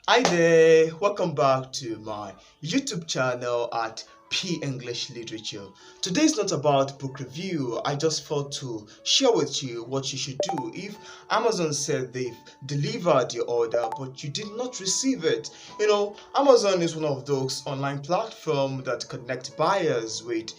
Hi there, welcome back to my YouTube channel at P English Literature. Today is not about book review. I just thought to share with you what you should do if Amazon said they've delivered your order but you did not receive it. Amazon is one of those online platforms that connect buyers with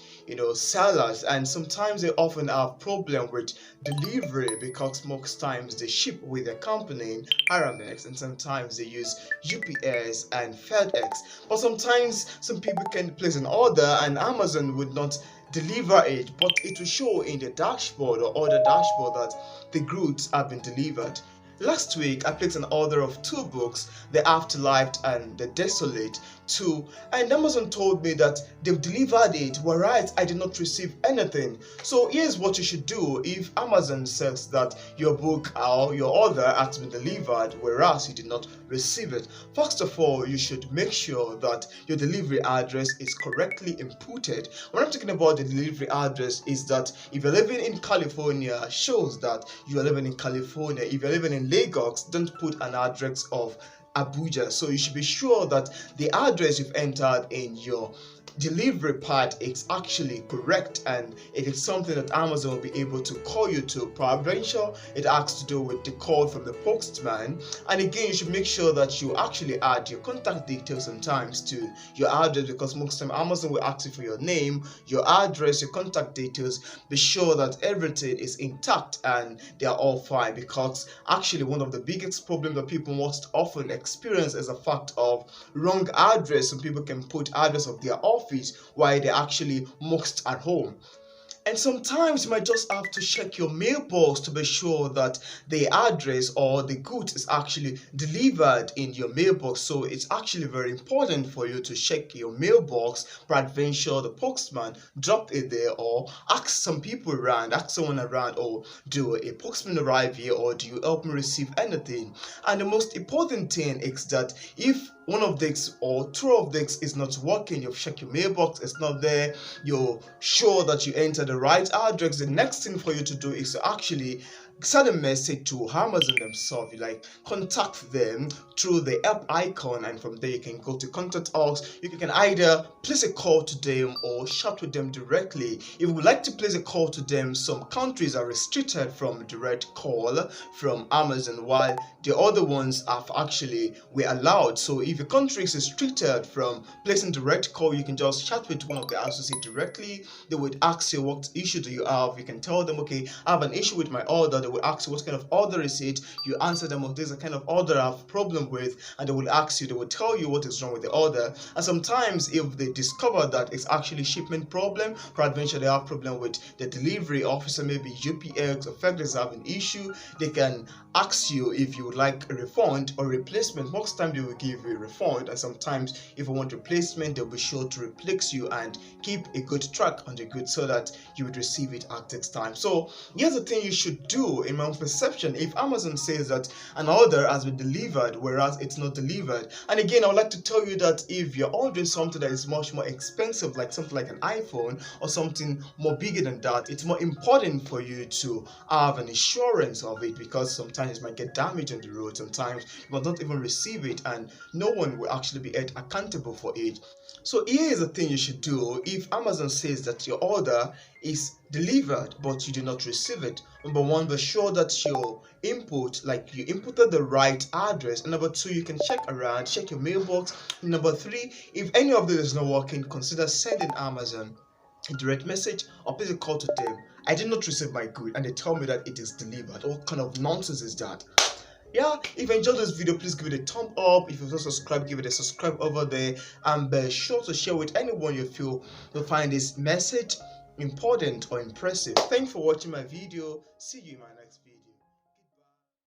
sellers, and sometimes they often have problem with delivery because most times they ship with a company Aramex, and sometimes they use UPS and FedEx. But sometimes some people can place an order and Amazon would not deliver it, but it will show in the dashboard or other dashboard that the goods have been delivered. Last week, I placed an order of two books, The Afterlife and The Desolate, two, and Amazon told me that they've delivered it, whereas I did not receive anything. So here's what you should do if Amazon says that your book or your order has been delivered, whereas you did not receive it. First of all, you should make sure that your delivery address is correctly inputted. When I'm talking about the delivery address, is that if you're living in California, shows that you are living in California. If you're living in Lagos, don't put an address of Abuja. So you should be sure that the address you've entered in your delivery part is actually correct, and it is something that Amazon will be able to call you to. Peradventure, it has to do with the call from the postman. And again, you should make sure that you actually add your contact details sometimes to your address, because most time Amazon will ask you for your name, your address, your contact details. Be sure that everything is intact and they are all fine, because actually one of the biggest problems that people most often experience is the fact of wrong address. Some people can put address of their office while they're actually most at home. And sometimes you might just have to check your mailbox to be sure that the address or the goods is actually delivered in your mailbox. So it's actually very important for you to check your mailbox. Peradventure, the postman drop it there, or ask some people around, ask someone around, or do a postman arrive here, or do you help me receive anything? And the most important thing is that if one of this or two of this is not working, you've checked your mailbox, it's not there, you're sure that you entered the right address, the next thing for you to do is to actually send a message to Amazon themselves. You contact them through the app icon, and from there you can go to contact us. You can either place a call to them or chat with them directly. If you would like to place a call to them, some countries are restricted from direct call from Amazon, while the other ones have actually were allowed. So if a country is restricted from placing direct call, you can just chat with one of the associates directly. They would ask you, what issue do you have? You can tell them, okay, I have an issue with my order. They will ask you, what kind of order is it? You answer them, oh, this is the kind of order I have a problem with, and they will ask you, they will tell you what is wrong with the order. And sometimes if they discover that it's actually shipment problem, peradventure they have problem with the delivery officer, maybe UPX or FedEx have an issue, they can ask you if you would like a refund or replacement. Most time they will give you a refund, and sometimes if you want replacement, they'll be sure to replace you and keep a good track on the goods so that you would receive it at its time. So here's the thing you should do in my own perception. If Amazon says that an order has been delivered whereas it's not delivered, and again I would like to tell you that if you're ordering something that is much more expensive, like something like an iPhone or something more bigger than that, it's more important for you to have an insurance of it, because sometimes it might get damaged on the road, sometimes you will not even receive it and no one will actually be held accountable for it. So here is the thing you should do if Amazon says that your order is delivered but you do not receive it. Number one, be sure that your input, like you inputted the right address. And number two, you can check around, check your mailbox. And number three, if any of this is not working, consider sending Amazon a direct message or please a call to them. I did not receive my good and they tell me that it is delivered. What kind of nonsense is that? Yeah, if you enjoyed this video, please give it a thumb up. If you've not subscribed, give it a subscribe over there, and be sure to share with anyone you feel will find this message important or impressive. Thanks for watching my video. See you in my next video.